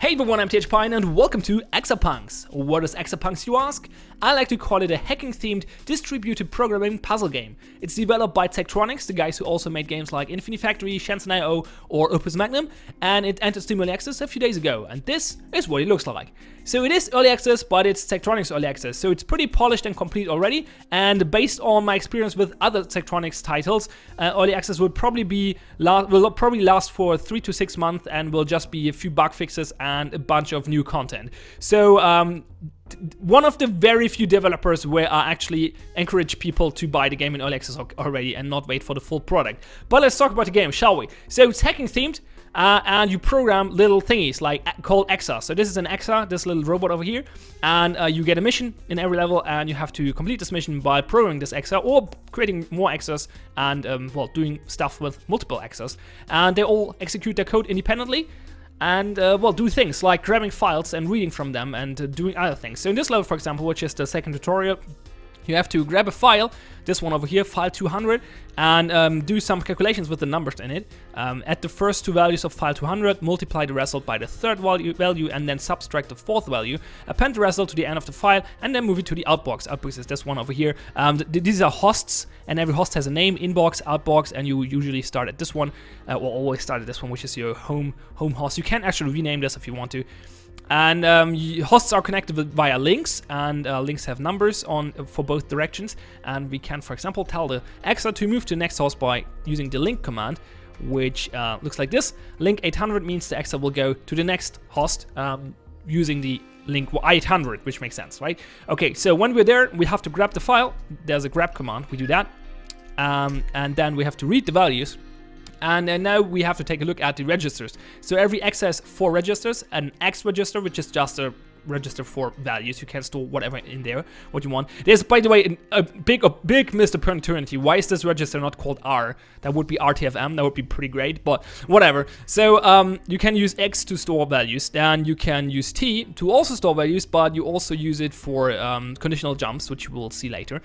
Hey everyone, I'm Pion and welcome to Exapunks. What is Exapunks, you ask? I like to call it a hacking-themed, distributed programming puzzle game. It's developed by Zachtronics, the guys who also made games like Infinifactory, Shenzhen or Opus Magnum, and it entered Steam Early Access a few days ago, and this is what it looks like. So it is Early Access, but it's Zachtronics Early Access, so it's pretty polished and complete already, and based on my experience with other Zachtronics titles, Early Access will probably last for 3 to 6 months and will just be a few bug fixes and a bunch of new content. So one of the very few developers where I actually encourage people to buy the game in Early Access already and not wait for the full product. But let's talk about the game, shall we? So it's hacking themed. And you program little thingies like called Exa. So this is an Exa, this little robot over here, and you get a mission in every level, and you have to complete this mission by programming this Exa or creating more Exas and well, doing stuff with multiple Exas. And they all execute their code independently and well, do things like grabbing files and reading from them and doing other things. So in this level, for example, which is the second tutorial, you have to grab a file, this one over here, file 200, and do some calculations with the numbers in it. Add the first two values of file 200, multiply the result by the third value, and then subtract the fourth value. Append the result to the end of the file, and then move it to the outbox. Outbox is this one over here. These are hosts, and every host has a name: inbox, outbox, and you usually start at this one, or always start at this one, which is your home host. You can actually rename this if you want to. And hosts are connected via links, and links have numbers for both directions. And we can, for example, tell the Exa to move to the next host by using the link command, which looks like this. Link 800 means the Exa will go to the next host using the link 800, which makes sense, right? Okay, so when we're there, we have to grab the file. There's a grab command. We do that, and then we have to read the values. And now we have to take a look at the registers. So every Exa has 4 registers: an X register, which is just a register for values. You can store whatever in there, what you want. There's, by the way, a big missed opportunity. Why is this register not called R? That would be RTFM. That would be pretty great, but whatever. So you can use X to store values. Then you can use T to also store values, but you also use it for conditional jumps, which you will see later.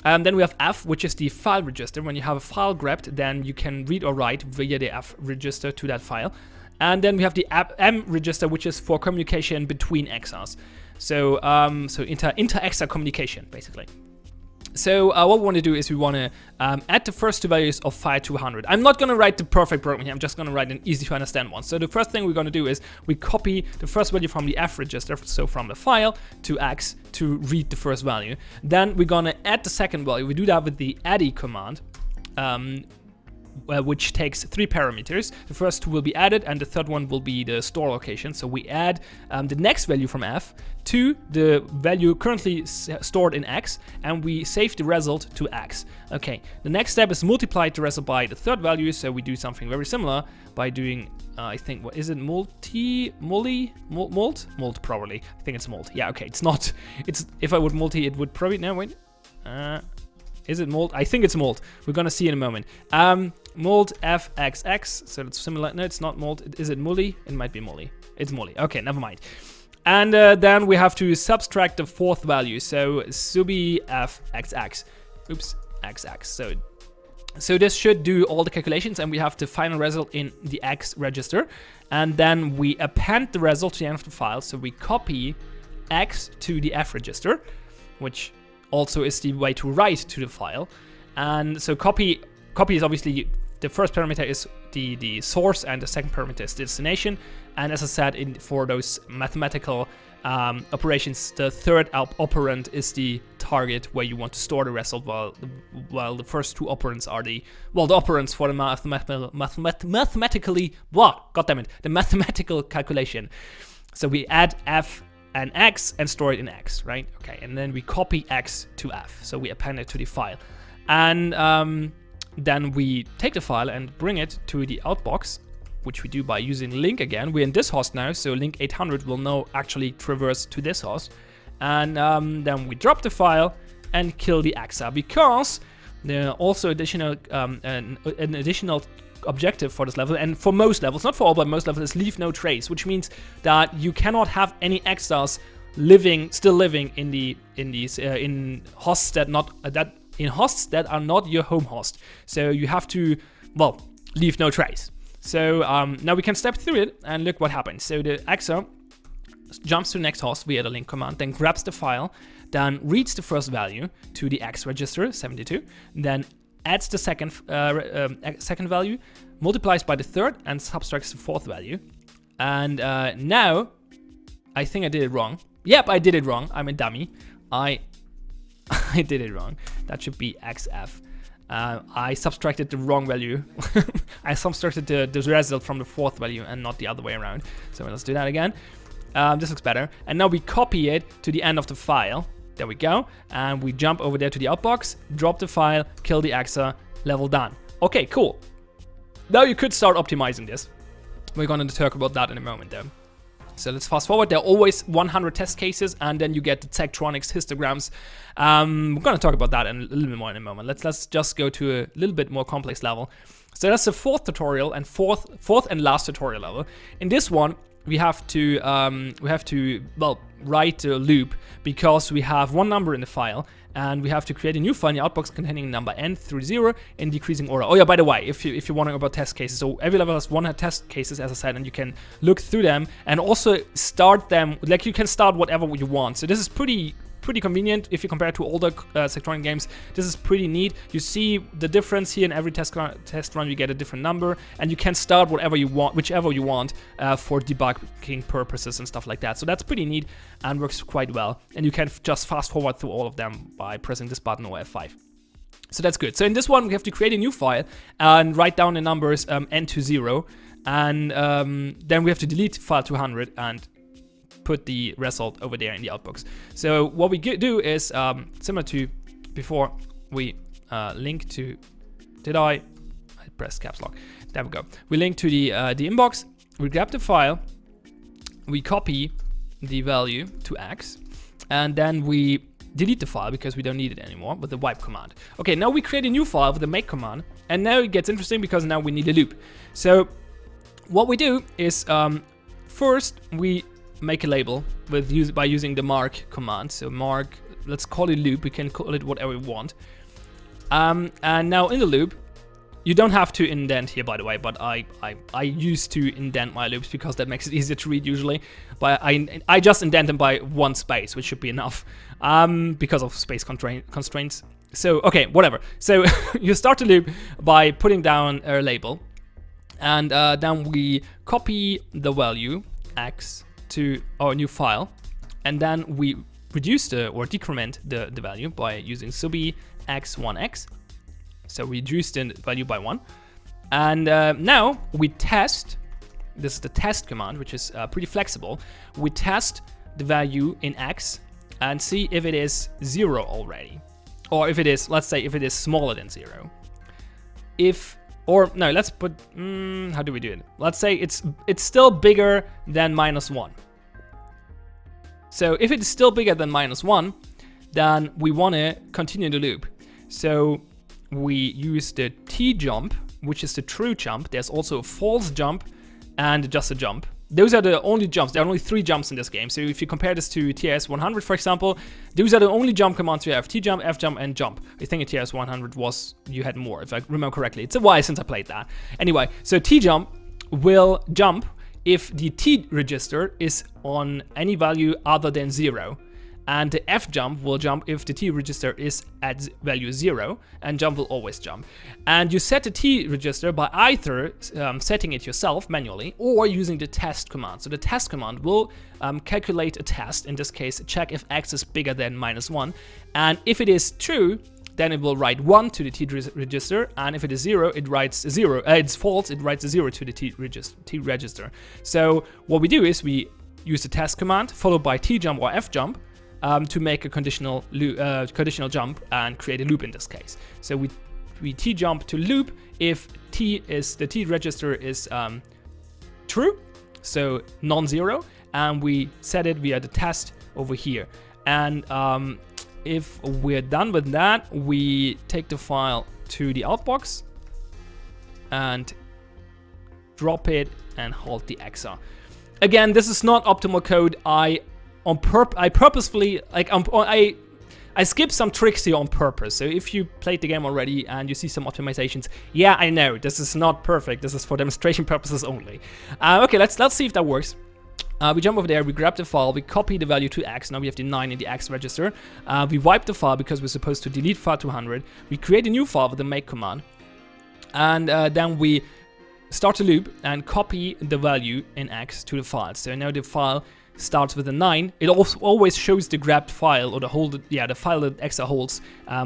Then we have F, which is the file register. When you have a file grabbed, then you can read or write via the F register to that file. And then we have the M register, which is for communication between Exas. So inter-Exa communication, basically. So what we want to do is we want to add the first two values of file 200. I'm not going to write the perfect program here. I'm just going to write an easy to understand one. So the first thing we're going to do is we copy the first value from the F register, so from the file to X, to read the first value. Then we're going to add the second value. We do that with the add command, which takes 3 parameters. The first 2 will be added, and the third one will be the store location. So we add the next value from F to the value currently stored in X, and we save the result to X. Okay, the next step is multiply the result by the third value. So we do something very similar by doing, I think, what is it, molt probably. I think it's molt. Yeah, okay, it's not. It's, if I would multi, it would probably, no, wait. Is it molt? I think it's molt. We're gonna see in a moment. Molt fxx, so it's similar. No, it's not molt. Is it mulli? It might be mulli. It's mulli. Okay, never mind. And then we have to subtract the fourth value. So subi fxx. Oops, xx. So this should do all the calculations, and we have the final result in the X register. And then we append the result to the end of the file. So we copy X to the F register, which also is the way to write to the file. And so copy is obviously, the first parameter is the source, and the second parameter is the destination. And as I said, for those mathematical operations, the third operand is the target where you want to store the result, while the first 2 operands are the operands for the mathematical calculation. So we add F and X and store it in X, right? Okay, and then we copy X to F, so we append it to the file. And then we take the file and bring it to the outbox, which we do by using link again. We're in this host now, so link 800 will now actually traverse to this host. And then we drop the file and kill the Exa, because there are also an additional objective for this level, and for most levels, not for all, but most levels, is leave no trace, which means that you cannot have any Exas still living in hosts that are not your home host. So you have to, well, leave no trace. So now we can step through it and look what happens. So the Exa jumps to the next host via the link command, then grabs the file, then reads the first value to the X register, 72, then adds the second value, multiplies by the third, and subtracts the fourth value. And now, I think I did it wrong. Yep, I did it wrong. I'm a dummy. I did it wrong. That should be XF. I subtracted the wrong value. I subtracted the result from the fourth value and not the other way around. So let's do that again. This looks better. And now we copy it to the end of the file. There we go. And we jump over there to the outbox, drop the file, kill the exa, level done. Okay, cool. Now you could start optimizing this. We're going to talk about that in a moment though. So let's fast forward. There are always 100 test cases, and then you get the Zachtronics histograms. We're going to talk about that in a little bit more in a moment. Let's just go to a little bit more complex level. So that's the fourth tutorial and fourth and last tutorial level. In this one, we have to write a loop because we have one number in the file, and we have to create a new file in the outbox containing number n through 0 in decreasing order. Oh yeah, by the way, if you're wondering about test cases, so every level has 100 test cases, as I said, and you can look through them and also start them, like you can start whatever you want. So this is pretty convenient if you compare it to older Zachtronics games. This is pretty neat. You see the difference here. In every test run you get a different number, and you can start whatever you want, whichever you want, for debugging purposes and stuff like that. So that's pretty neat and works quite well. And you can just fast forward through all of them by pressing this button or F5. So that's good. So in this one we have to create a new file and write down the numbers n to 0, and then we have to delete file 200 and put the result over there in the outbox. So what we do is similar to before, we link to, I pressed caps lock. There we go. We link to the inbox, we grab the file, we copy the value to X, and then we delete the file because we don't need it anymore with the wipe command. Okay, now we create a new file with the make command, and now it gets interesting because now we need a loop. So what we do is first we make a label by using the mark command. So mark, let's call it loop. We can call it whatever we want. And now in the loop, you don't have to indent here, by the way, but I used to indent my loops because that makes it easier to read usually. But I just indent them by one space, which should be enough because of space constraints. So okay, whatever. So you start the loop by putting down a label, and then we copy the value X to our new file, and then we reduce or decrement the value by using subi x1x. So we reduce the value by 1, and now we test. This is the test command, which is pretty flexible. We test the value in X and see if it is 0 already, or if it is, let's say, if it is smaller than 0. Or no, let's put, how do we do it? Let's say it's still bigger than -1. So if it's still bigger than -1, then we want to continue the loop. So we use the T jump, which is the true jump. There's also a false jump and just a jump. Those are the only jumps. There are only 3 jumps in this game. So if you compare this to TRS 100, for example, those are the only jump commands you have: T jump, F jump, and jump. I think in TRS 100 you had more, if I remember correctly. It's a while since I played that. Anyway, so T jump will jump if the T register is on any value other than 0. And the F jump will jump if the T register is at value 0, and jump will always jump. And you set the T register by either setting it yourself manually or using the test command. So the test command will calculate a test, in this case check if X is bigger than -1, and if it is true, then it will write 1 to the T register, and if it is 0, it writes 0. It's false, it writes a 0 to the T register. So what we do is we use the test command followed by T jump or F jump to make a conditional jump and create a loop in this case. So we T jump to loop if the T register is true, so non-zero, and we set it via the test over here. And if we're done with that, we take the file to the outbox and drop it and hold the exa. Again, this is not optimal code. I purposefully, like, I skipped some tricks here on purpose. So if you played the game already and you see some optimizations, yeah, I know this is not perfect. This is for demonstration purposes only. Okay, let's see if that works. We jump over there, we grab the file, we copy the value to X. Now we have the 9 in the X register. We wipe the file because we're supposed to delete file 200. We create a new file with the make command. And then we start a loop and copy the value in X to the file. So now the file starts with a 9. It also always shows the grabbed file or the file that Exa holds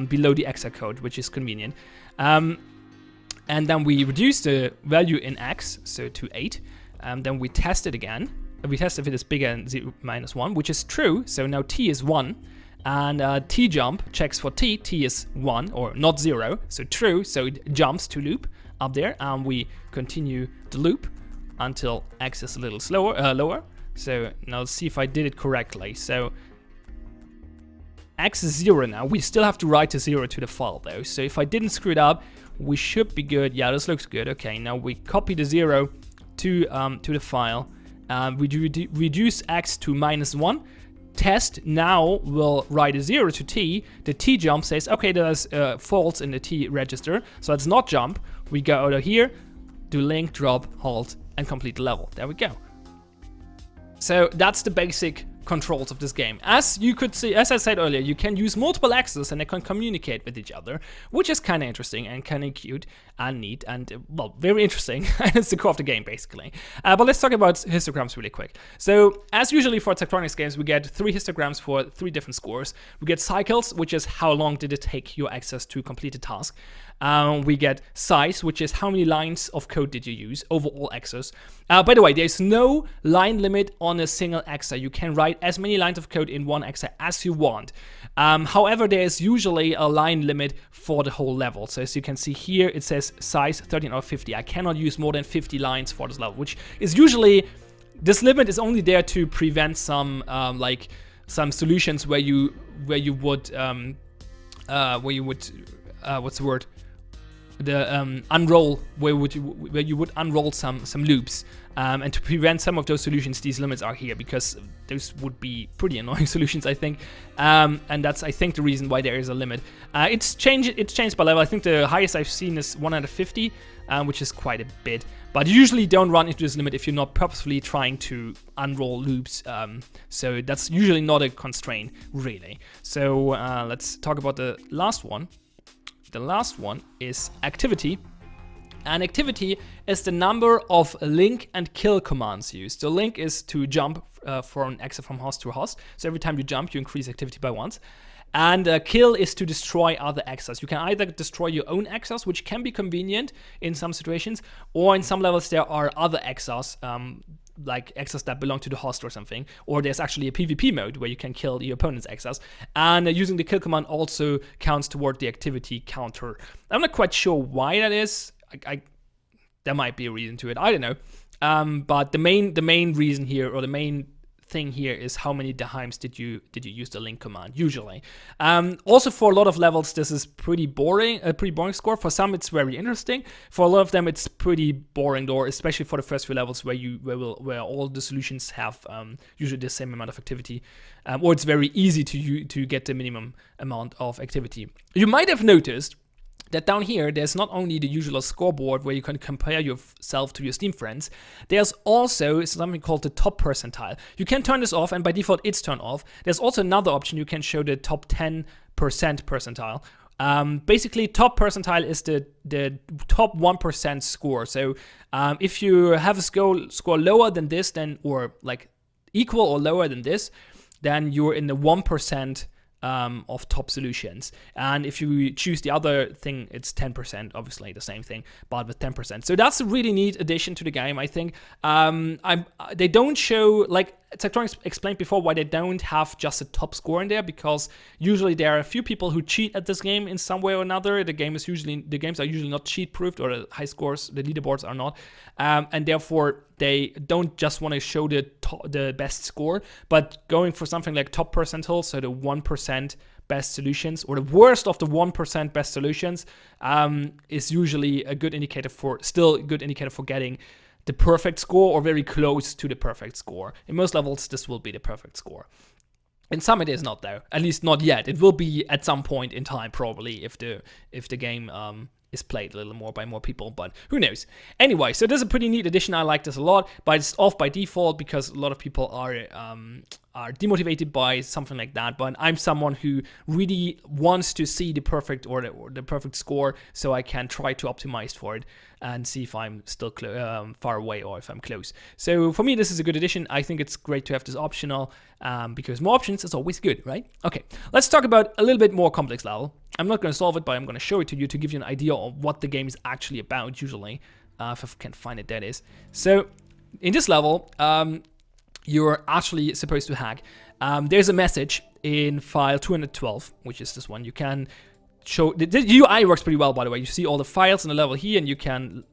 below the Exa code, which is convenient. And then we reduce the value in X, so to 8. Then we test it again. We test if it is bigger than 0 minus 1, which is true. So now T is 1. And T jump checks for T. T is 1 or not 0. So true. So it jumps to loop up there. And we continue the loop until X is a little lower. So now let's see if I did it correctly. So X is 0 now. We still have to write a 0 to the file though. So if I didn't screw it up, we should be good. Yeah, this looks good. Okay, now we copy the 0 to the file. We reduce X to minus 1. Test now will write a 0 to T. The T jump says, okay, there's false in the T register, so it's not jump. We go out of here, do link, drop, halt, and complete the level. There we go. So that's the basic controls of this game. As you could see, as I said earlier, you can use multiple axes and they can communicate with each other, which is kind of interesting and kind of cute and neat and, well, very interesting. It's the core of the game, basically. But let's talk about histograms really quick. So, as usually for Zachtronics games, we get 3 histograms for 3 different scores. We get cycles, which is how long did it take your access to complete a task. We get size, which is how many lines of code did you use, overall access. By the way, there's no line limit on a single exa. You can write as many lines of code in one exa as you want. However, there's usually a line limit for the whole level. So as you can see here, it says size 13 out of 50. I cannot use more than 50 lines for this level, which is usually, this limit is only there to prevent some like some solutions where you would what's the word? The unroll, where you would unroll some loops, and to prevent some of those solutions, these limits are here because those would be pretty annoying solutions, I think, and that's, I think, the reason why there is a limit. It's changed by level. I think the highest I've seen is 150, which is quite a bit, but you usually don't run into this limit if you're not purposefully trying to unroll loops, so that's usually not a constraint, really. So let's talk about the last one. The last one is activity. And activity is the number of link and kill commands used. So link is to jump from exa from host to host. So every time you jump, you increase activity by once. And kill is to destroy other exas. You can either destroy your own exas, which can be convenient in some situations, or in some levels there are other exas, like exas that belong to the host or something, or there's actually a PvP mode where you can kill your opponent's exas, and using the kill command also counts toward the activity counter. I'm not quite sure why that is. There might be a reason to it, I don't know, but the main reason here, or the main thing here, is how many times did you use the link command usually. Also, for a lot of levels this is pretty boring, a pretty boring score. For some it's very interesting. For a lot of them it's pretty boring though, especially for the first few levels where all the solutions have usually the same amount of activity, or it's very easy to get the minimum amount of activity. You might have noticed that down here, there's not only the usual scoreboard where you can compare yourself to your Steam friends, there's also something called the top percentile. You can turn this off, and by default it's turned off. There's also another option, you can show the top 10% percentile. Basically, top percentile is the top 1% score. So if you have a score lower than this, or like equal or lower than this, then you're in the 1% of top solutions. And if you choose the other thing, it's 10%, obviously the same thing, but with 10%. So that's a really neat addition to the game, I think. They don't show, like Zachtronics explained before, why they don't have just a top score in there, because usually there are a few people who cheat at this game in some way or another. The games are usually not cheat proofed, or the high scores, the leaderboards are not, and therefore they don't just want to show the best score, but going for something like top percentile, so the 1% best solutions, or the worst of the 1% best solutions, is usually a good indicator for getting the perfect score, or very close to the perfect score. In most levels, this will be the perfect score. In some it is not, though. At least not yet. It will be at some point in time, probably, if the game is played a little more by more people, but who knows. Anyway, so this is a pretty neat addition. I like this a lot, but it's off by default because a lot of people are demotivated by something like that. But I'm someone who really wants to see the perfect or the perfect score, so I can try to optimize for it and see if I'm still far away or if I'm close. So for me, this is a good addition. I think it's great to have this optional because more options is always good, right? Okay, let's talk about a little bit more complex level. I'm not going to solve it, but I'm going to show it to you to give you an idea of what the game is actually about, usually. If I can find it, that is. So, in this level, you're actually supposed to hack. There's a message in file 212, which is this one. You can show... The UI works pretty well, by the way. You see all the files in the level here, and you can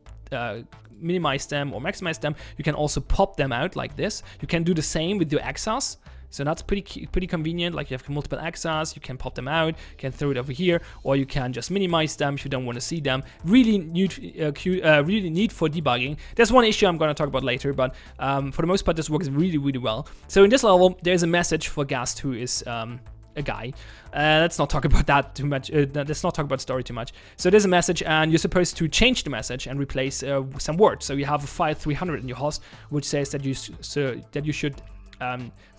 minimize them or maximize them. You can also pop them out like this. You can do the same with your access. So that's pretty convenient. Like you have multiple access, you can pop them out, you can throw it over here, or you can just minimize them if you don't want to see them. Really neat, really neat for debugging. There's one issue I'm going to talk about later, but for the most part, this works really, really well. So in this level, there's a message for Gast, who is a guy. Let's not talk about that too much. Let's not talk about story too much. So there's a message, and you're supposed to change the message and replace some words. So you have a file 300 in your host, which says that you should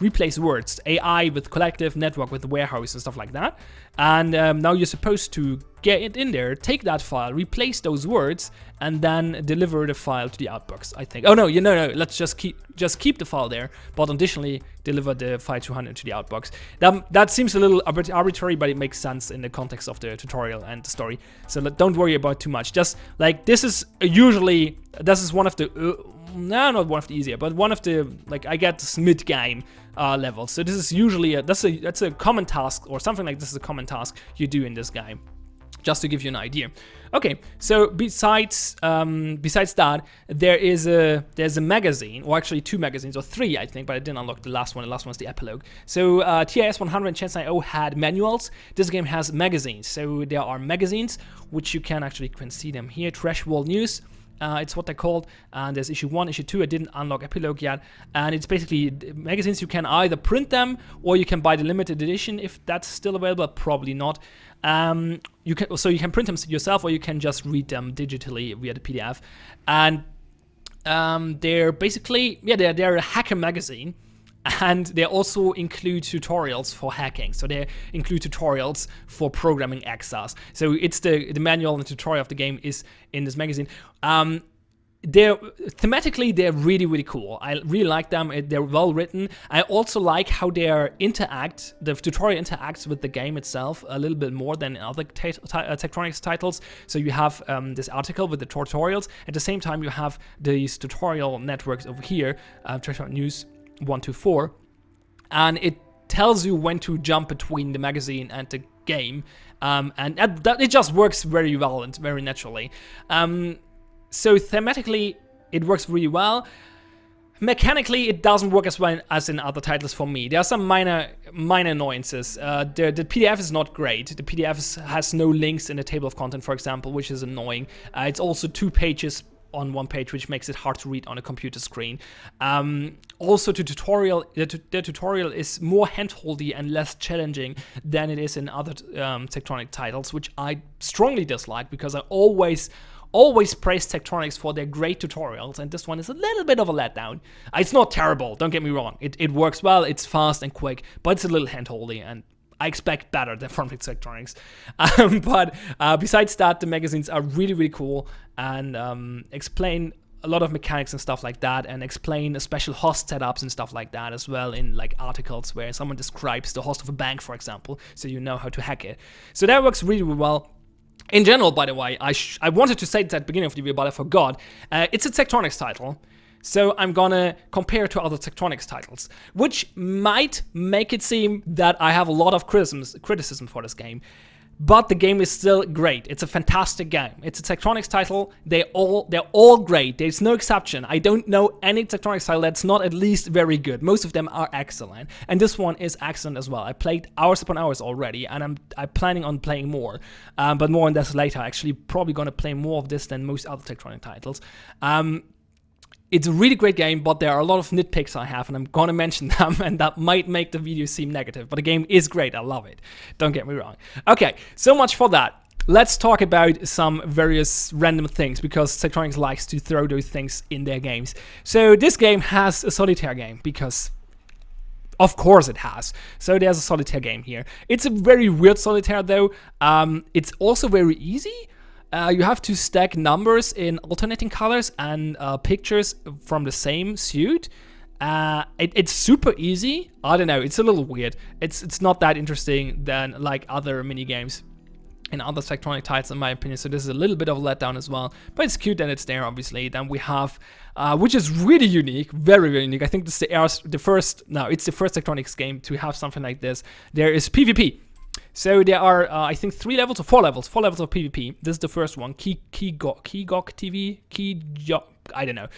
replace words, AI with collective, network with warehouse and stuff like that. And now you're supposed to get it in there, take that file, replace those words, and then deliver the file to the outbox, I think. Oh no, no, let's just keep the file there, but additionally deliver the file 200 to the outbox. That seems a little arbitrary, but it makes sense in the context of the tutorial and the story. So don't worry about too much. Just like this is one of the no, not one of the easier, but one of the, like, I get this mid-game levels. So this is usually that's a common task, or something like this is a common task you do in this game, just to give you an idea. Okay, so besides that, there's a magazine, or actually 2 magazines, or 3, I think, but I didn't unlock the last one. The last one's the epilogue. So TIS 100 and Shenzhen 0 had manuals. This game has magazines. So there are magazines, which you can see them here. Trash Wall News. It's what they're called, and there's issue 1, issue 2. I didn't unlock epilogue yet, and it's basically magazines. You can either print them, or you can buy the limited edition if that's still available. Probably not. You can print them yourself, or you can just read them digitally via the PDF. And they're basically, they're a hacker magazine. And they also include tutorials for hacking. So they include tutorials for programming access. So it's the manual and the tutorial of the game is in this magazine. Thematically, they're really, really cool. I really like them. They're well written. I also like how the tutorial interacts with the game itself a little bit more than in other Zachtronics titles. So you have this article with the tutorials. At the same time, you have these tutorial networks over here, News 1 to 4, and it tells you when to jump between the magazine and the game, and that it just works very well and very naturally. So thematically, it works really well. Mechanically, it doesn't work as well as in other titles for me. There are some minor annoyances. The PDF is not great. The PDF has no links in the table of content, for example, which is annoying. It's also 2 pages on 1 page, which makes it hard to read on a computer screen. Also, the tutorial is more handholdy and less challenging than it is in other Zachtronics titles, which I strongly dislike because I always praise Zachtronics for their great tutorials, and this one is a little bit of a letdown. It's not terrible, don't get me wrong. It works well, it's fast and quick, but it's a little handholdy, and I expect better than from Zachtronics. But besides that, the magazines are really, really cool and explain a lot of mechanics and stuff like that, and explain special host setups and stuff like that as well in like articles where someone describes the host of a bank, for example, so you know how to hack it. So that works really, really well. In general, by the way, I wanted to say it at the beginning of the video, but I forgot. It's a Zachtronics title. So I'm gonna compare it to other Zachtronics titles, which might make it seem that I have a lot of criticism for this game. But the game is still great. It's a fantastic game. It's a Zachtronics title. They're all great. There's no exception. I don't know any Zachtronics title that's not at least very good. Most of them are excellent, and this one is excellent as well. I played hours upon hours already, and I'm planning on playing more. But more on this later. Actually, probably gonna play more of this than most other Zachtronics titles. It's a really great game, but there are a lot of nitpicks I have, and I'm gonna mention them, and that might make the video seem negative, but the game is great. I love it. Don't get me wrong. Okay, so much for that. let's talk about some various random things, because Zachtronics likes to throw those things in their games. So this game has a solitaire game, because of course it has. So there's a solitaire game here. It's a very weird solitaire though. It's also very easy. You have to stack numbers in alternating colors and pictures from the same suit. It's super easy. I don't know, it's a little weird. It's not that interesting than like other mini games and other Zachtronic titles, in my opinion. So this is a little bit of a letdown as well, but it's cute that it's there, obviously. Then we have, which is really unique, very, very unique. I think this is the first Zachtronics game to have something like this. There is PvP. So there are, I think, 4 levels of PvP. This is the first one, Keygok TV, I don't know,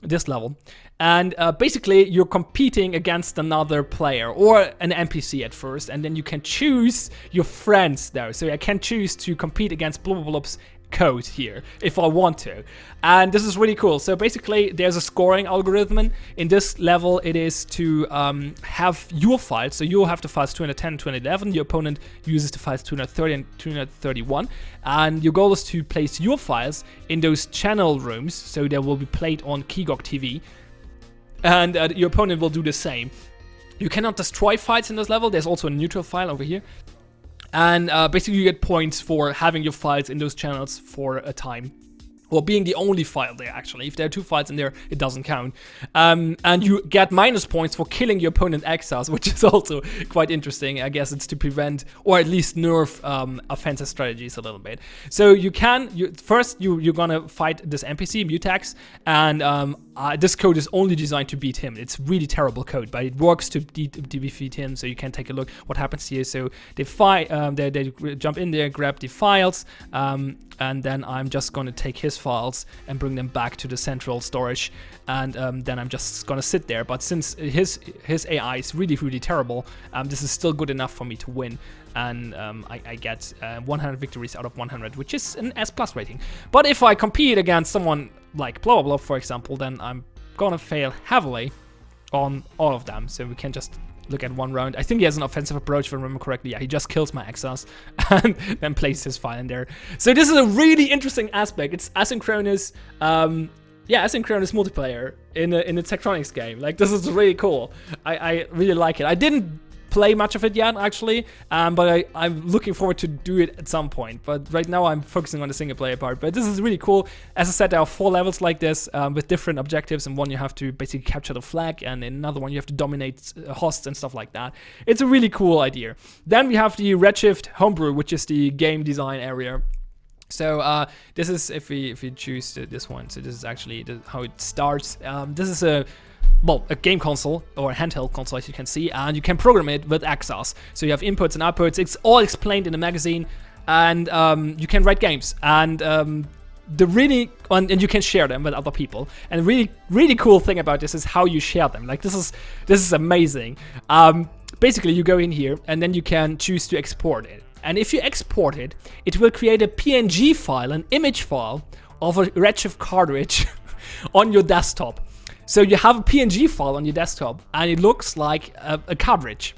this level. And basically, you're competing against another player or an NPC at first, and then you can choose your friends though. So I can choose to compete against blah blah blah's code here if I want to, and this is really cool. So basically, there's a scoring algorithm in this level. It is to have your files. So you'll have the files 210 and 211. Your opponent uses the files 230 and 231, and your goal is to place your files in those channel rooms, so they will be played on Keygok TV. And your opponent will do the same. You cannot destroy files in this level. There's also a neutral file over here. And basically you get points for having your files in those channels for a time. Or being the only file there, actually. If there are 2 files in there, it doesn't count. And you get minus points for killing your opponent X's, which is also quite interesting. I guess it's to prevent, or at least nerf offensive strategies a little bit. So you're gonna fight this NPC, Mutax, and this code is only designed to beat him. It's really terrible code, but it works to defeat him, so you can take a look what happens here. So they jump in there, grab the files, and then I'm just gonna take his files and bring them back to the central storage, and then I'm just gonna sit there. But since his AI is really, really terrible, this is still good enough for me to win, and I get 100 victories out of 100, which is an S+ rating. But if I compete against someone like blah blah blah, for example, then I'm gonna fail heavily on all of them. So we can just look at one round. I think he has an offensive approach, if I remember correctly. Yeah, he just kills my X's and then places his file in there. So this is a really interesting aspect. It's asynchronous, asynchronous multiplayer in a Zachtronics game. Like, this is really cool. I really like it. I didn't play much of it yet, actually, but I'm looking forward to do it at some point. But right now I'm focusing on the single player part. But this is really cool. As I said, there are 4 levels like this with different objectives. In one you have to basically capture the flag, and in another one you have to dominate hosts and stuff like that. It's a really cool idea. Then we have the Redshift homebrew, which is the game design area. So this is if we choose this one. So this is actually how it starts. This is a game console or a handheld console, as you can see, and you can program it with X's. So you have inputs and outputs. It's all explained in the magazine, and you can write games, and and you can share them with other people. And really cool thing about this is how you share them. Like, this is amazing. Basically, you go in here and then you can choose to export it. And if you export it, it will create a PNG file, an image file of a Redshift cartridge on your desktop. So you have a PNG file on your desktop, and it looks like a cartridge.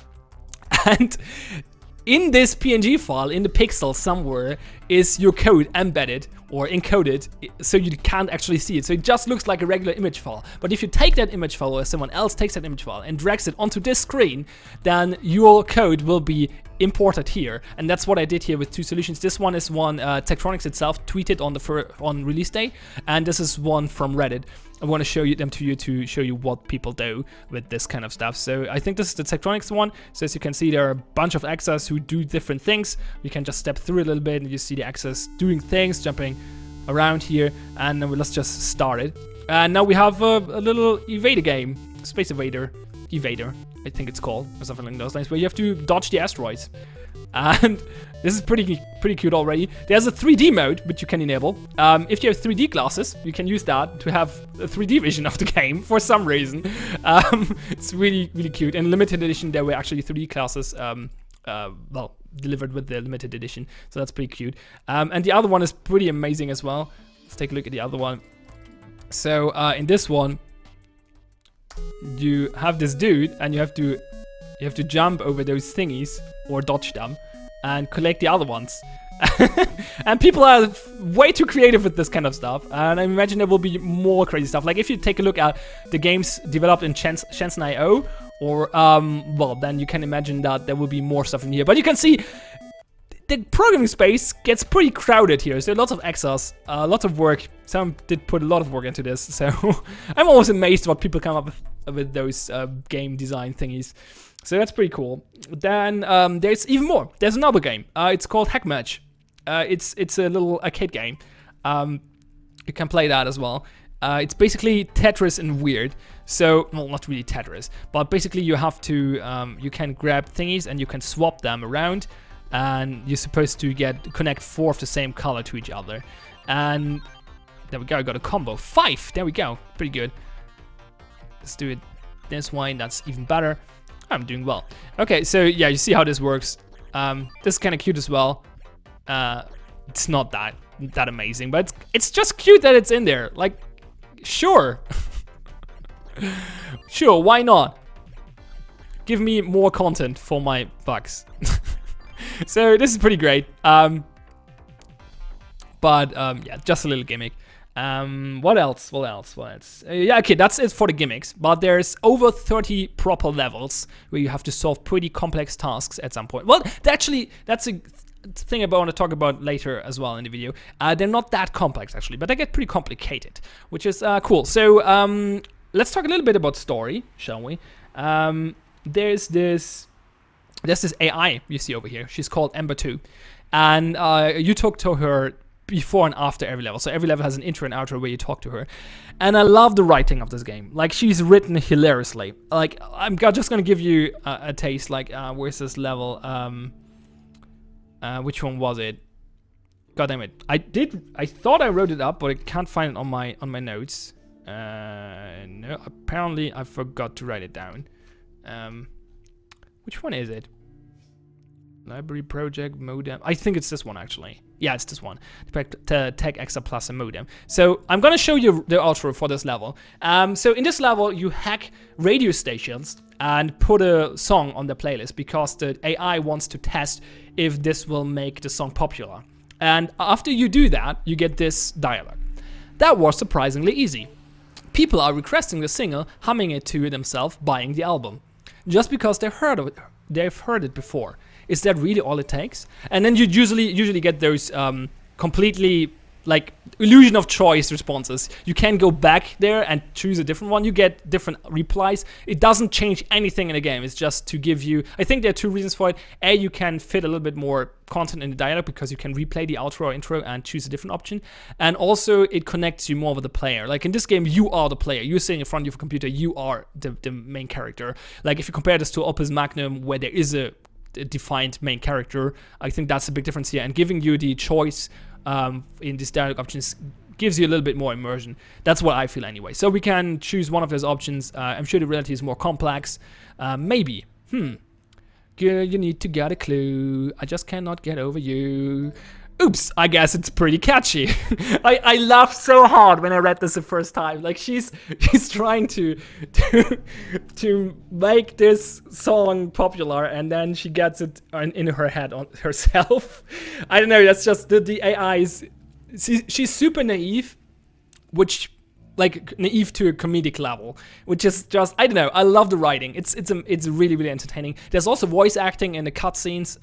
And in this PNG file, in the pixel somewhere, is your code embedded or encoded, so you can't actually see it. So it just looks like a regular image file. But if you take that image file, or someone else takes that image file and drags it onto this screen, then your code will be imported here. And that's what I did here with 2 solutions. This one is one Zachtronics itself tweeted on release day, and this is one from Reddit. I want to show them to you to show you what people do with this kind of stuff. So I think this is the Zachtronics one. So as you can see, there are a bunch of X's who do different things. You can just step through a little bit, and you see the X's doing things, jumping around here. And then let's just start it. And now we have a little evader game, Space Evader, I think it's called, or something along those lines, where you have to dodge the asteroids. And this is pretty cute already. There's a 3D mode which you can enable. If you have 3D glasses, you can use that to have a 3D vision of the game for some reason. It's really cute. In limited edition, there were actually 3D glasses delivered with the limited edition, so that's pretty cute. And the other one is pretty amazing as well. Let's take a look at the other one. So in this one, you have this dude, and you have to jump over those thingies or dodge them and collect the other ones. And people are way too creative with this kind of stuff, and I imagine there will be more crazy stuff. Like if you take a look at the games developed in Shenzhen IO, or well, then you can imagine that there will be more stuff in here. But you can see the programming space gets pretty crowded here. So lots of exas, lots of work. Some did put a lot of work into this, so I'm always amazed what people come up with those game design thingies. So that's pretty cool. Then there's even more. There's another game. It's called Hack Match. It's a little arcade game. You can play that as well. It's basically Tetris and weird. So, well, not really Tetris, but basically you have to, you can grab thingies and you can swap them around, and you're supposed to connect 4 of the same color to each other. And there we go, I got a combo. 5, there we go, pretty good. Let's do it this way, that's even better. I'm doing well. Okay, so yeah, you see how this works. This is kind of cute as well. It's not that amazing, but it's just cute that it's in there. Like, sure. Sure, why not? Give me more content for my bucks. So this is pretty great. Yeah, just a little gimmick. What else? Yeah, okay, that's it for the gimmicks. But there's over 30 proper levels where you have to solve pretty complex tasks at some point. Well, actually, that's a thing I want to talk about later as well in the video. They're not that complex actually, but they get pretty complicated, which is cool. So let's talk a little bit about story, shall we? There's this AI you see over here. She's called Ember 2, and you talk to her before and after every level. So every level has an intro and outro where you talk to her. And I love the writing of this game. Like, she's written hilariously. Like, I'm just gonna give you a taste. Like, where's this level? Which one was it? God damn it. I thought I wrote it up, but I can't find it on my notes. No, apparently I forgot to write it down. Which one is it? Library project modem. I think it's this one actually. Yeah, it's this one. Tech Exa Plus and modem. So I'm gonna show you the outro for this level. So in this level, you hack radio stations and put a song on the playlist because the AI wants to test if this will make the song popular. And after you do that, you get this dialogue. That was surprisingly easy. People are requesting the single, humming it to themselves, buying the album, just because they've heard it before. Is that really all it takes? And then you usually get those completely like illusion of choice responses. You can go back there and choose a different one. You get different replies. It doesn't change anything in the game. It's just to give you, I think there are 2 reasons for it. A, you can fit a little bit more content in the dialogue because you can replay the outro or intro and choose a different option. And also it connects you more with the player. Like in this game, you are the player. You're sitting in front of your computer. You are the main character. Like if you compare this to Opus Magnum, where there is a defined main character, I think that's a big difference here. And giving you the choice in these dialogue options gives you a little bit more immersion. That's what I feel anyway. So we can choose one of those options. I'm sure the reality is more complex. Maybe. Girl, you need to get a clue. I just cannot get over you. Oops, I guess it's pretty catchy. I laughed so hard when I read this the first time. Like she's trying to make this song popular, and then she gets it in her head on herself. I don't know. That's just the AI is. She's super naive, which like naive to a comedic level, which is just, I don't know. I love the writing. It's really, really entertaining. There's also voice acting in the cutscenes.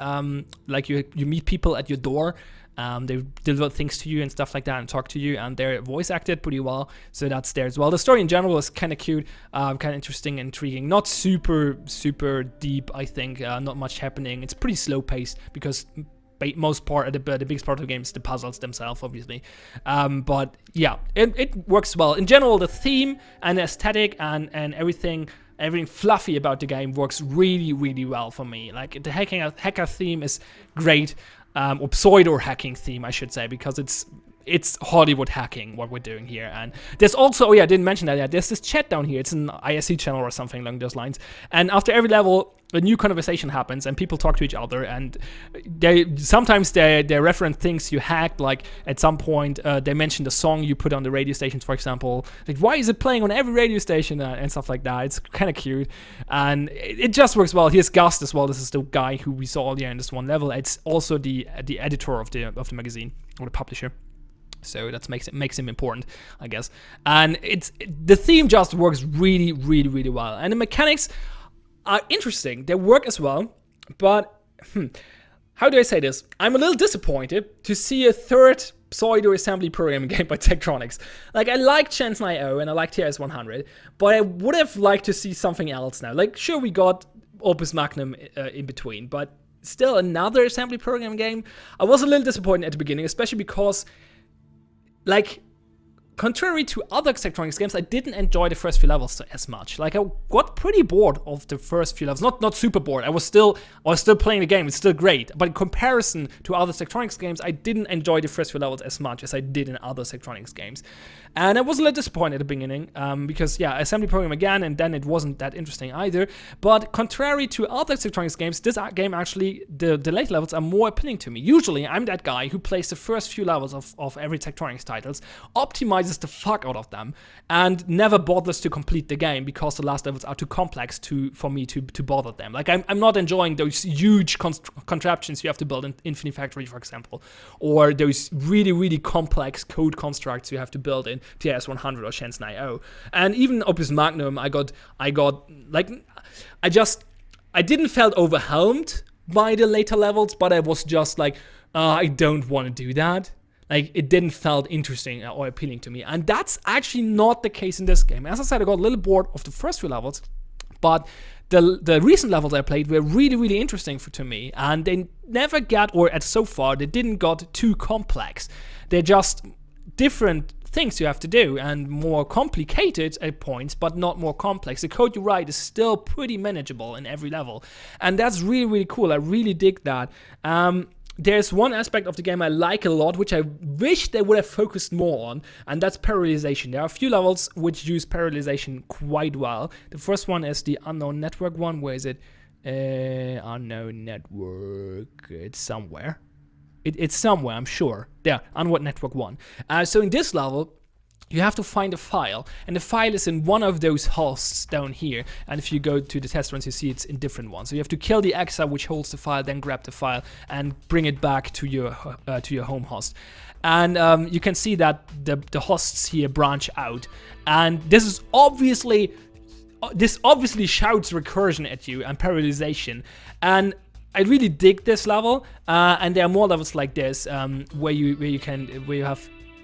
Like you meet people at your door. They deliver things to you and stuff like that and talk to you, and they're voice acted pretty well, so that's there as well. The story in general is kind of cute, kind of interesting, intriguing, not super deep, I think, not much happening. It's pretty slow paced because most part, the biggest part of the game is the puzzles themselves, obviously. But yeah, it works well. In general, the theme and the aesthetic and everything fluffy about the game works really, really well for me. Like the hacker theme is great. Or pseudo hacking theme, I should say, because it's Hollywood hacking what we're doing here. And there's also, oh yeah, I didn't mention that yet, there's this chat down here. It's an ISC channel or something along those lines. And after every level, a new conversation happens and people talk to each other, and sometimes they reference things you hacked. Like at some point they mentioned a song you put on the radio stations, for example, like why is it playing on every radio station and stuff like that. It's kind of cute, and it just works well. Here's Gust as well. This is the guy who we saw earlier in this one level. It's also the editor of the magazine, or the publisher. So that makes him important, I guess. And the theme just works really, really, really well, and the mechanics are interesting. They work as well, but how do I say this? I'm a little disappointed to see a third pseudo-assembly programming game by Zachtronics. Like, I like Shenzhen IO and I like TS100, but I would have liked to see something else now. Like, sure, we got Opus Magnum in between, but still another assembly programming game. I was a little disappointed at the beginning, especially because, like, contrary to other Zachtronics games, I didn't enjoy the first few levels as much. Like, I got pretty bored of the first few levels. Not super bored. I was still playing the game. It's still great. But in comparison to other Zachtronics games, I didn't enjoy the first few levels as much as I did in other Zachtronics games. And I was a little disappointed at the beginning because, yeah, assembly program again, and then it wasn't that interesting either. But contrary to other Zachtronics games, this game actually, the late levels are more appealing to me. Usually, I'm that guy who plays the first few levels of every Zachtronics titles, optimizes the fuck out of them, and never bothers to complete the game because the last levels are too complex for me to bother them. Like, I'm not enjoying those huge contraptions you have to build in Infinifactory, for example, or those really, really complex code constructs you have to build in TS100 or Shenzhen IO. And even Opus Magnum, I didn't felt overwhelmed by the later levels, but I was just like, I don't want to do that. Like, it didn't felt interesting or appealing to me. And that's actually not the case in this game. As I said, I got a little bored of the first few levels, but the recent levels I played were really, really interesting to me. And they never so far, they didn't got too complex. They're just different things you have to do and more complicated at points, but not more complex. The code you write is still pretty manageable in every level. And that's really, really cool. I really dig that. There's one aspect of the game I like a lot, which I wish they would have focused more on, and that's parallelization. There are a few levels which use parallelization quite well. The first one is the unknown network one. Where is it? Unknown network. It's somewhere. It's somewhere, I'm sure. There, unknown network 1. So in this level, you have to find a file, and the file is in one of those hosts down here. And if you go to the test runs, you see it's in different ones. So you have to kill the EXA which holds the file, then grab the file and bring it back to your home host. And you can see that the hosts here branch out, and this obviously shouts recursion at you and parallelization. And I really dig this level, and there are more levels like this where you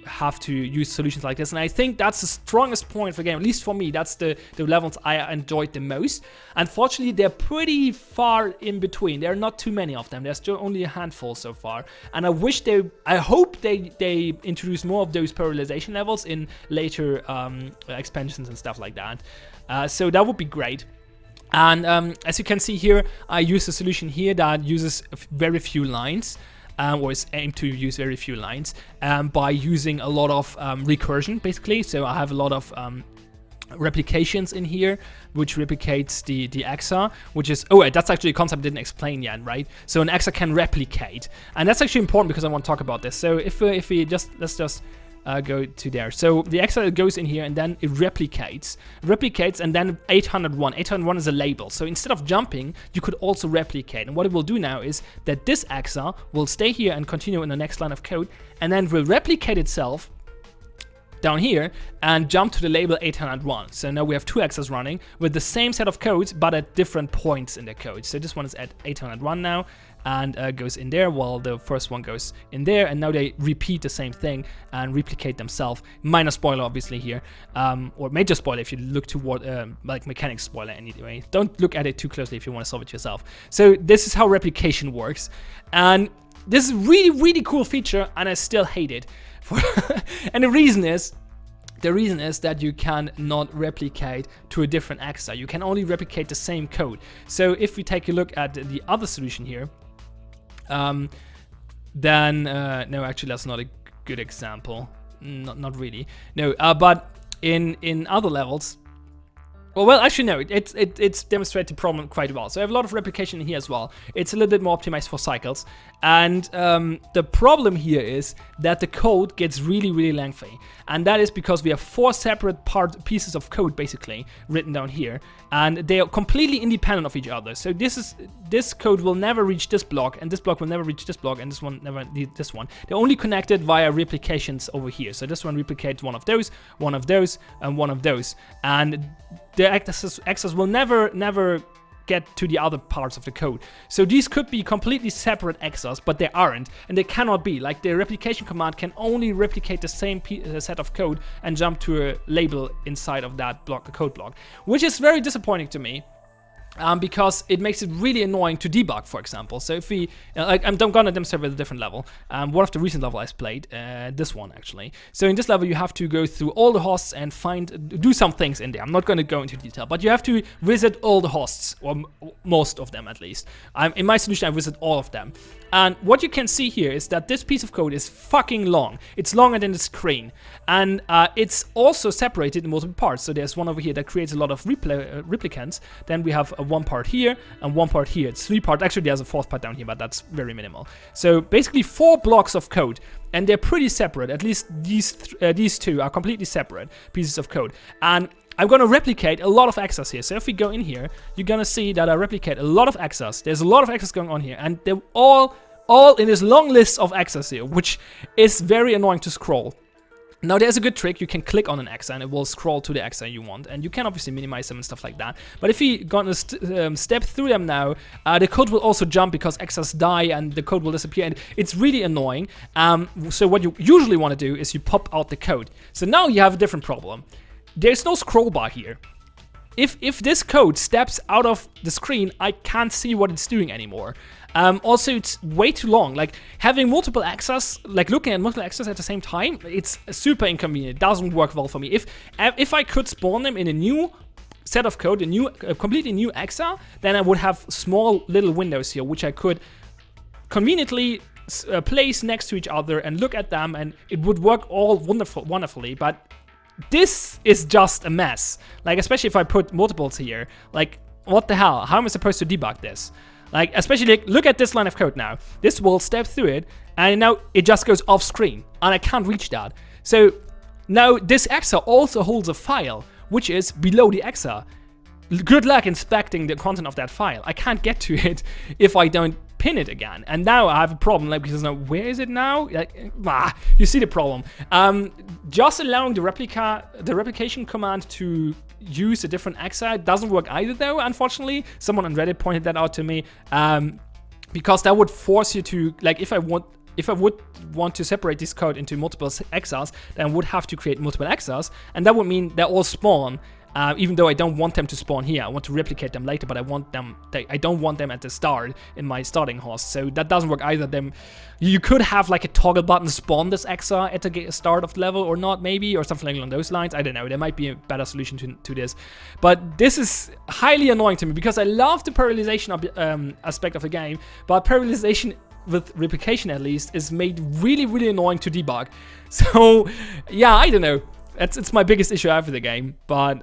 have to use solutions like this, and I think that's the strongest point for the game. At least for me, that's the levels I enjoyed the most. Unfortunately, they're pretty far in between. There are not too many of them. There's still only a handful so far, and I hope they introduce more of those parallelization levels in later expansions and stuff like that. So that would be great. And as you can see here, I use a solution here that uses very few lines, or is aimed to use very few lines, by using a lot of recursion, basically. So I have a lot of replications in here, which replicates the EXA, which is, that's actually a concept I didn't explain yet, right? So an EXA can replicate, and that's actually important because I want to talk about this. So if we let's just go to there. So the EXA goes in here and then it replicates, and then 801 is a label. So instead of jumping, you could also replicate. And what it will do now is that this EXA will stay here and continue in the next line of code, and then will replicate itself down here and jump to the label 801. So now we have two EXAs running with the same set of codes, but at different points in the code. So this one is at 801 now, and goes in there, while the first one goes in there, and now they repeat the same thing and replicate themselves. Minor spoiler obviously here, or major spoiler if you look toward like mechanics spoiler anyway. Don't look at it too closely if you want to solve it yourself. So this is how replication works, and this is really, really cool feature, and I still hate it. And the reason is that you can not replicate to a different EXA. You can only replicate the same code. So if we take a look at the other solution here, then no, actually that's not a good example. Not really. No, but in other levels. Well, actually, no, it's demonstrated the problem quite well. So I have a lot of replication in here as well. It's a little bit more optimized for cycles. And the problem here is that the code gets really, really lengthy. And that is because we have 4 separate pieces of code, basically, written down here. And they are completely independent of each other. So this code will never reach this block, and this block will never reach this block, and this one never need this one. They're only connected via replications over here. So this one replicates one of those, and one of those. And the access will never get to the other parts of the code. So these could be completely separate access, but they aren't, and they cannot be. Like, the replication command can only replicate the same set of code and jump to a label inside of that block, a code block, which is very disappointing to me. Because it makes it really annoying to debug, for example. So if we, I'm gonna demonstrate with a different level. One of the recent levels I've played, this one actually. So in this level you have to go through all the hosts and do some things in there. I'm not gonna go into detail, but you have to visit all the hosts, or most of them at least. In my solution I visit all of them. And what you can see here is that this piece of code is fucking long. It's longer than the screen. And it's also separated in multiple parts. So there's one over here that creates a lot of replicants. Then we have one part here and one part here. It's 3 parts. Actually, there's a 4th part down here, but that's very minimal. So basically 4 blocks of code. And they're pretty separate. At least these 2 are completely separate pieces of code. And I'm going to replicate a lot of access here. So if we go in here, you're going to see that I replicate a lot of access. There's a lot of access going on here. And they're all in this long list of access here, which is very annoying to scroll. Now, there's a good trick. You can click on an access and it will scroll to the access you want. And you can obviously minimize them and stuff like that. But if you're going to step through them now, the code will also jump because access die and the code will disappear. And it's really annoying. So what you usually want to do is you pop out the code. So now you have a different problem. There's no scroll bar here. If this code steps out of the screen, I can't see what it's doing anymore. Also, it's way too long. Like, having multiple access, like looking at multiple access at the same time, it's super inconvenient. It doesn't work well for me. If I could spawn them in a new set of code, a completely new access, then I would have small little windows here, which I could conveniently place next to each other and look at them, and it would work all wonderfully. But this is just a mess. Like, especially if I put multiples here. Like, what the hell? How am I supposed to debug this? Like, especially, like, look at this line of code now. This will step through it, and now it just goes off screen, and I can't reach that. So now this exa also holds a file, which is below the exa. Good luck inspecting the content of that file. I can't get to it if I don't pin it again. And now I have a problem, like, because now, where is it now? Like, you see the problem. Just allowing the replication command to use a different exa doesn't work either, though, unfortunately. Someone on Reddit pointed that out to me, because that would force you to, like, if I would want to separate this code into multiple exas, then I would have to create multiple exas, and that would mean they all spawn. Even though I don't want them to spawn here, I want to replicate them later, but I don't want them at the start in my starting host, so that doesn't work either. You could have like a toggle button spawn this exa at the start of the level or not, maybe, or something along those lines. I don't know, there might be a better solution to this. But this is highly annoying to me because I love the parallelization aspect of the game, but parallelization with replication at least is made really, really annoying to debug. So yeah, I don't know. It's my biggest issue I have with the game, but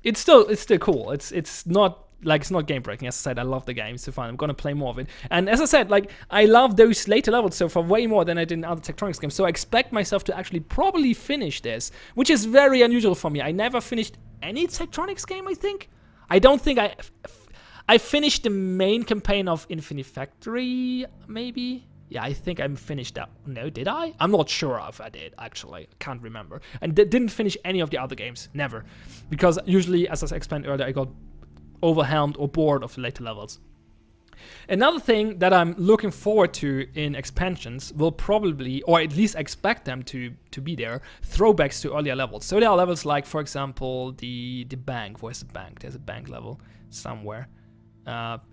it's still cool. It's not game breaking. As I said, I love the game. It's so fun. I'm gonna play more of it. And as I said, like, I love those later levels so far way more than I did in other Zachtronics games. So I expect myself to actually probably finish this, which is very unusual for me. I never finished any Zachtronics game. I don't think I finished the main campaign of Infinifactory, maybe. Yeah, I think I'm finished that. No, did I? I'm not sure if I did, actually. I can't remember. And didn't finish any of the other games. Never. Because usually, as I explained earlier, I got overwhelmed or bored of the later levels. Another thing that I'm looking forward to in expansions will probably, or at least expect them to be there, throwbacks to earlier levels. So there are levels like, for example, the bank. Where's the bank? There's a bank level somewhere.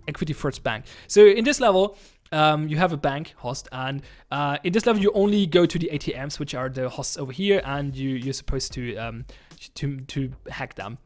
Equity First Bank. So in this level, you have a bank host, and in this level you only go to the ATMs, which are the hosts over here, and you're supposed to hack them.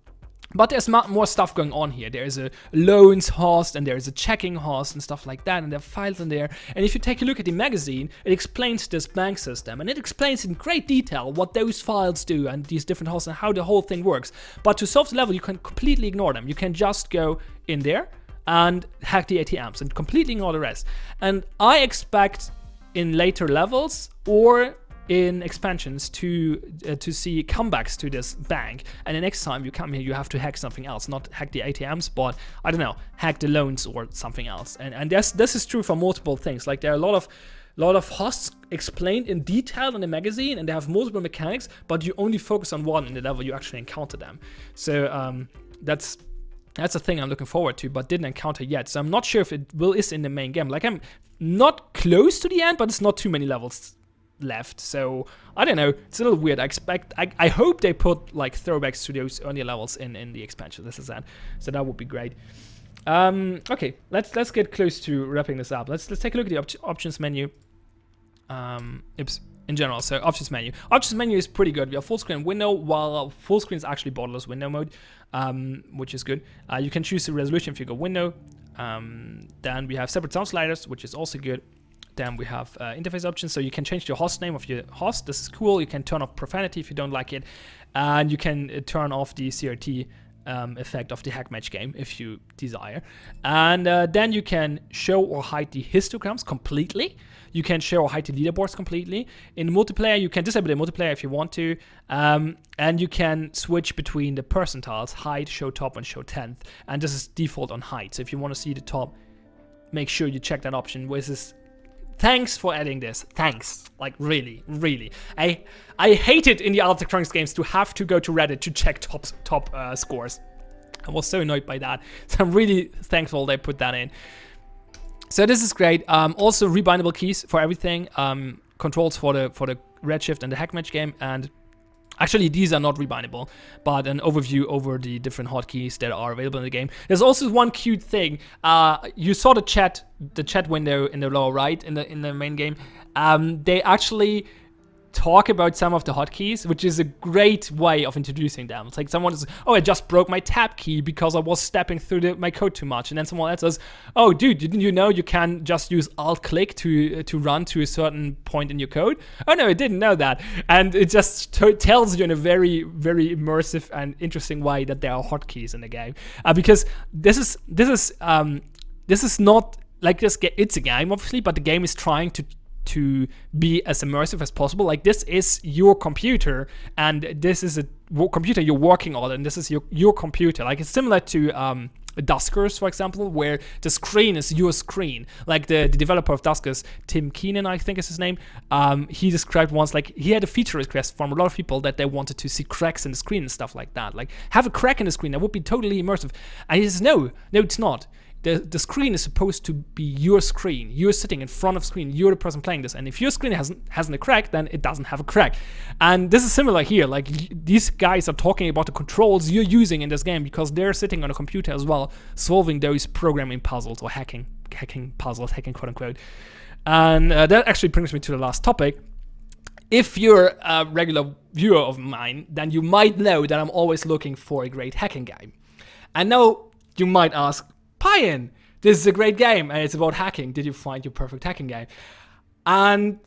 But there's more stuff going on here. There is a loans host and there is a checking host and stuff like that, and there are files in there. And if you take a look at the magazine, it explains this bank system, and it explains in great detail what those files do and these different hosts and how the whole thing works. But to solve the level, you can completely ignore them. You can just go in there and hack the ATMs and completely ignore the rest. And I expect in later levels or in expansions to see comebacks to this bank, and the next time you come here you have to hack something else, not hack the ATMs, but I don't know, hack the loans or something else. And this is true for multiple things. Like there are a lot of hosts explained in detail in the magazine, and they have multiple mechanics, but you only focus on one in the level you actually encounter them. So that's a thing I'm looking forward to, but didn't encounter yet. So I'm not sure if it is in the main game. Like I'm not close to the end, but it's not too many levels left, so I don't know, it's a little weird. I hope they put like throwbacks to those earlier levels in the expansion. This is that, so that would be great. Okay, let's get close to wrapping this up. Let's take a look at the options menu. Oops, in general, so options menu is pretty good. We have full screen window, while full screen is actually borderless window mode, which is good. You can choose the resolution if you go window. Then we have separate sound sliders, which is also good. Then we have interface options, so you can change the host name of your host. This is cool. You can turn off profanity if you don't like it, and you can turn off the CRT effect of the hack match game if you desire. And then you can show or hide the histograms completely. You can show or hide the leaderboards completely. In multiplayer, you can disable the multiplayer if you want to, and you can switch between the percentiles, hide, show top, and show 10th. And this is default on hide. So if you want to see the top, make sure you check that option. With this. Thanks for adding this. Thanks. Like really, really. I hate it in the other Zachtronics games to have to go to Reddit to check top scores. I was so annoyed by that. So I'm really thankful they put that in. So this is great. Also rebindable keys for everything. Controls for the Redshift and the hack match game, and actually, these are not rebindable, but an overview over the different hotkeys that are available in the game. There's also one cute thing. You saw the chat window in the lower right in the main game. They actually talk about some of the hotkeys, which is a great way of introducing them. It's like someone says, "Oh, I just broke my tab key because I was stepping through my code too much," and then someone else says, "Oh, dude, didn't you know you can just use Alt-click to run to a certain point in your code?" "Oh no, I didn't know that," and it just tells you in a very, very immersive and interesting way that there are hotkeys in the game, because this is not like this. It's a game, obviously, but the game is trying to be as immersive as possible. Like this is your computer, and this is a computer you're working on, and this is your computer. Like it's similar to Duskers, for example, where the screen is your screen. Like the developer of Duskers, Tim Keenan, I think is his name, he described once, like he had a feature request from a lot of people that they wanted to see cracks in the screen and stuff like that. Like have a crack in the screen, that would be totally immersive. And he says, no, it's not. The screen is supposed to be your screen. You're sitting in front of screen. You're the person playing this. And if your screen hasn't a crack, then it doesn't have a crack. And this is similar here. Like these guys are talking about the controls you're using in this game because they're sitting on a computer as well, solving those programming puzzles or hacking puzzles, hacking quote unquote. And that actually brings me to the last topic. If you're a regular viewer of mine, then you might know that I'm always looking for a great hacking game. And now you might ask, Pion, this is a great game and it's about hacking. Did you find your perfect hacking game? And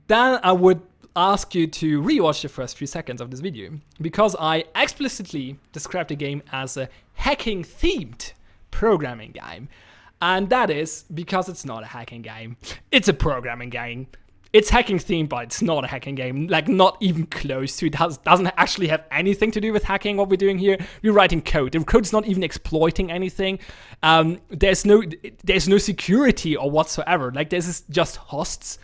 then I would ask you to rewatch the first few seconds of this video, because I explicitly described the game as a hacking themed programming game. And that is because it's not a hacking game. It's a programming game. It's hacking themed, but it's not a hacking game, like not even close to. It doesn't actually have anything to do with hacking, what we're doing here. We're writing code. The code's not even exploiting anything. There's no security or whatsoever. Like this is just hosts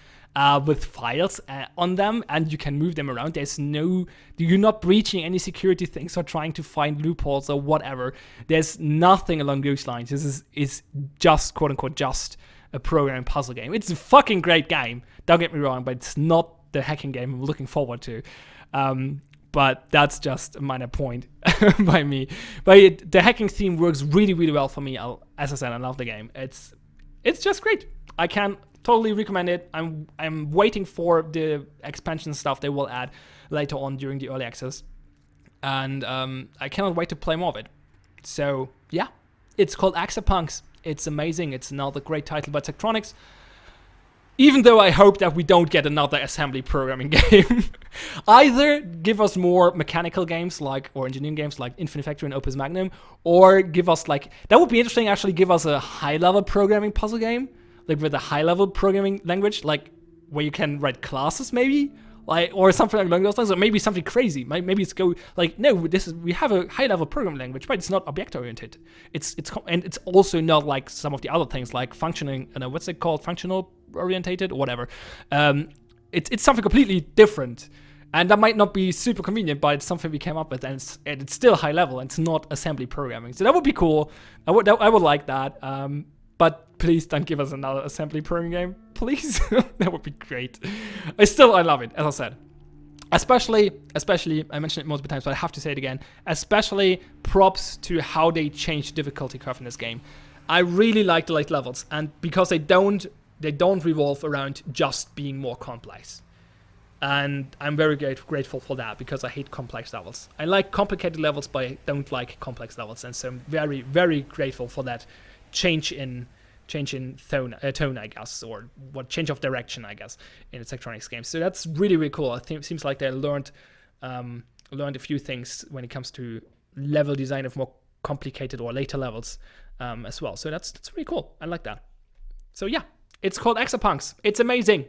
with files on them, and you can move them around. You're not breaching any security things or trying to find loopholes or whatever. There's nothing along those lines. This is just, quote unquote, just a programming puzzle game. It's a fucking great game, don't get me wrong, but it's not the hacking game I'm looking forward to. But that's just a minor point by me. But the hacking theme works really, really well for me. As I said, I love the game. It's just great. I can totally recommend it. I'm waiting for the expansion stuff they will add later on during the early access. and I cannot wait to play more of it. So yeah, it's called Exapunks. It's amazing. It's another great title by Zachtronics. Even though I hope that we don't get another assembly programming game. Either give us more mechanical games or engineering games like Infinifactory and Opus Magnum, or give us that would be interesting, actually give us a high-level programming puzzle game, with a high-level programming language, where you can write classes maybe, or something along those lines, or maybe something crazy. Maybe it's no, we have a high-level programming language, but it's not object-oriented. And it's also not like some of the other things like functioning, what's it called, functional orientated or whatever. It's something completely different, and that might not be super convenient, but it's something we came up with, and it's still high level, and it's not assembly programming. So that would be cool. I would like that. But please don't give us another assembly programming game, please. That would be great. I love it, as I said. Especially, I mentioned it multiple times, but I have to say it again. Especially props to how they changed the difficulty curve in this game. I really like the late levels, and because they don't revolve around just being more complex. And I'm very grateful for that, because I hate complex levels. I like complicated levels, but I don't like complex levels, and so I'm very, very grateful for that change in tone, I guess, or change of direction, I guess, in the Zachtronics games. So that's really, really cool. I think it seems like they learned a few things when it comes to level design of more complicated or later levels as well. So that's really cool. I like that. So yeah, it's called Exapunks. It's amazing.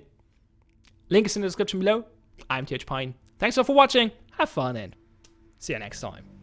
Link is in the description below. I'm TH Pine. Thanks all for watching. Have fun and see you next time.